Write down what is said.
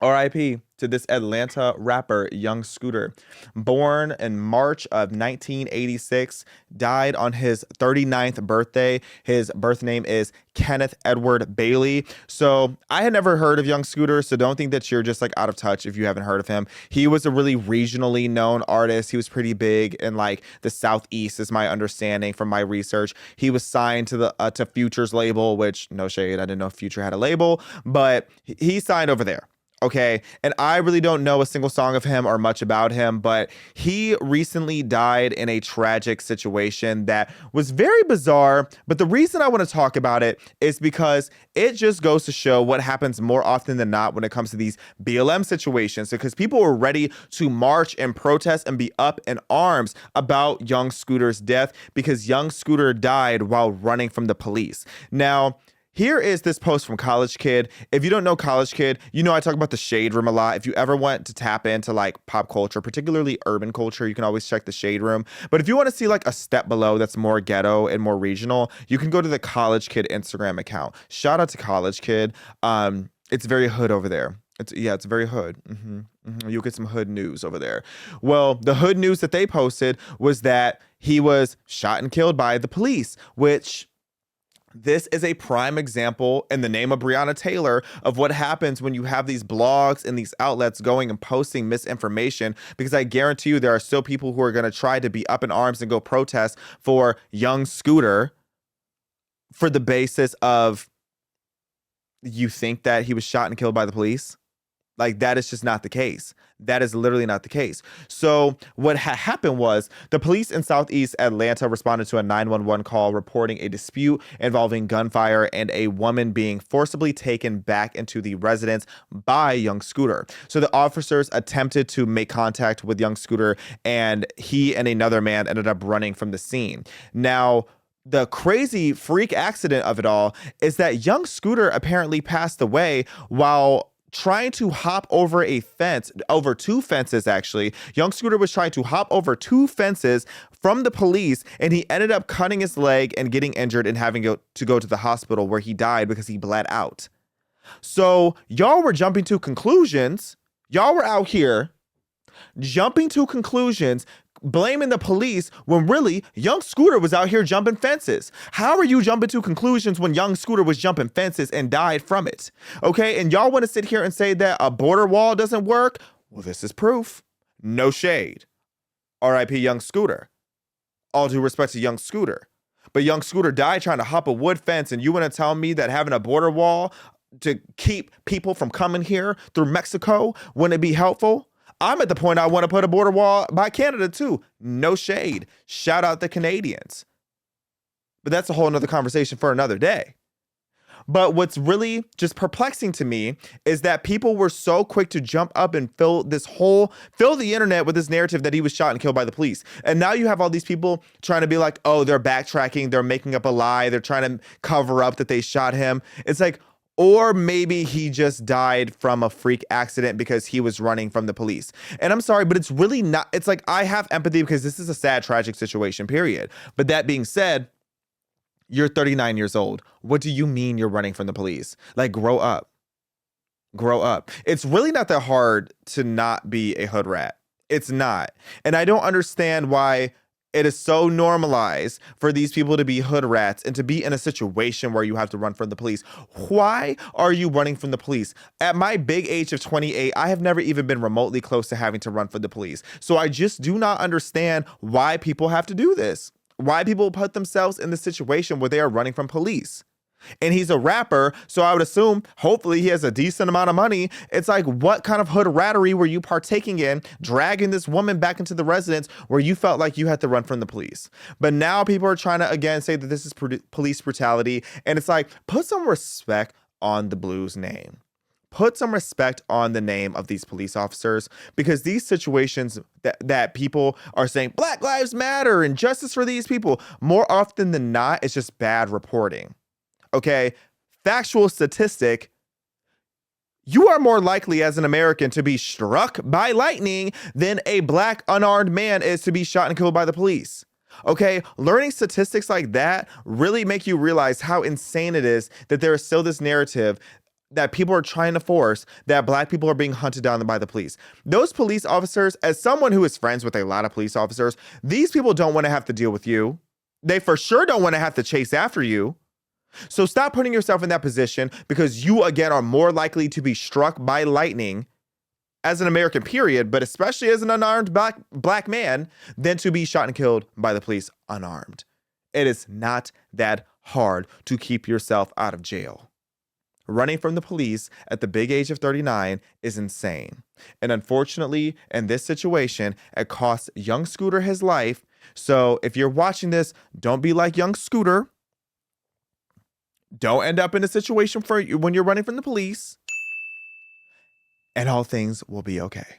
RIP to this Atlanta rapper, Young Scooter. Born in March of 1986, died on his 39th birthday. His birth name is Kenneth Edward Bailey. So I had never heard of Young Scooter, so don't think that you're just like out of touch if you haven't heard of him. He was a really regionally known artist. He was pretty big in like the Southeast, is my understanding from my research. He was signed to the to Future's label, which no shade, I didn't know Future had a label, but he signed over there. Okay. And I really don't know a single song of him or much about him, but he recently died in a tragic situation that was very bizarre. But the reason I want to talk about it is because it just goes to show what happens more often than not when it comes to these BLM situations, because people were ready to march and protest and be up in arms about Young Scooter's death because Young Scooter died while running from the police. Now, here is this post from College Kid. If you don't know College Kid, you know I talk about the Shade Room a lot. If you ever want to tap into like pop culture, particularly urban culture, you can always check the Shade Room. But if you want to see like a step below that's more ghetto and more regional, you can go to the College Kid Instagram account. Shout out to College Kid. It's very hood over there. It's very hood. You'll get some hood news over there. Well, the hood news that they posted was that he was shot and killed by the police, which this is a prime example in the name of Breonna Taylor of what happens when you have these blogs and these outlets going and posting misinformation, because I guarantee you there are still people who are going to try to be up in arms and go protest for Young Scooter for the basis of you think that he was shot and killed by the police. Like, that is just not the case. That is literally not the case. So what happened was the police in Southeast Atlanta responded to a 911 call reporting a dispute involving gunfire and a woman being forcibly taken back into the residence by Young Scooter. So the officers attempted to make contact with Young Scooter, and he and another man ended up running from the scene. Now, the crazy freak accident of it all is that Young Scooter apparently passed away while trying to hop over a fence, over two fences, actually. Young Scooter was trying to hop over two fences from the police, and he ended up cutting his leg and getting injured and having to go to the hospital where he died because he bled out. So y'all were jumping to conclusions. Y'all were out here jumping to conclusions, blaming the police when really Young Scooter was out here jumping fences. How are you jumping to conclusions when Young Scooter was jumping fences and died from it? Okay, and y'all want to sit here and say that a border wall doesn't work? Well, this is proof. No shade. RIP Young Scooter. All due respect to Young Scooter. But Young Scooter died trying to hop a wood fence, and you want to tell me that having a border wall to keep people from coming here through Mexico wouldn't it be helpful? I'm at the point I want to put a border wall by Canada too. No shade. Shout out the Canadians. But that's a whole nother conversation for another day. But what's really just perplexing to me is that people were so quick to jump up and fill the internet with this narrative that he was shot and killed by the police. And now you have all these people trying to be like, oh, they're backtracking. They're making up a lie. They're trying to cover up that they shot him. It's like, or maybe he just died from a freak accident because he was running from the police. And I'm sorry, but it's really not. It's like, I have empathy because this is a sad, tragic situation, period. But that being said, you're 39 years old. What do you mean you're running from the police? Like, grow up. Grow up. It's really not that hard to not be a hood rat. It's not. And I don't understand why it is so normalized for these people to be hood rats and to be in a situation where you have to run from the police. Why are you running from the police? At my big age of 28, I have never even been remotely close to having to run from the police. So I just do not understand why people have to do this. Why people put themselves in the situation where they are running from police. And he's a rapper, so I would assume, hopefully, he has a decent amount of money. It's like, what kind of hood rattery were you partaking in, dragging this woman back into the residence where you felt like you had to run from the police? But now people are trying to, again, say that this is police brutality. And it's like, put some respect on the Blues name. Put some respect on the name of these police officers, because these situations that people are saying Black Lives Matter and justice for these people, more often than not, it's just bad reporting. Okay, factual statistic, you are more likely as an American to be struck by lightning than a Black unarmed man is to be shot and killed by the police. Okay, learning statistics like that really make you realize how insane it is that there is still this narrative that people are trying to force that black people are being hunted down by the police. Those police officers, as someone who is friends with a lot of police officers, these people don't want to have to deal with you. They for sure don't want to have to chase after you. So stop putting yourself in that position, because you, again, are more likely to be struck by lightning as an American, period, but especially as an unarmed black man, than to be shot and killed by the police unarmed. It is not that hard to keep yourself out of jail. Running from the police at the big age of 39 is insane. And unfortunately, in this situation, it cost young Scooter his life. So if you're watching this, don't be like young Scooter. Don't end up in a situation for you when you're running from the police. And all things will be okay.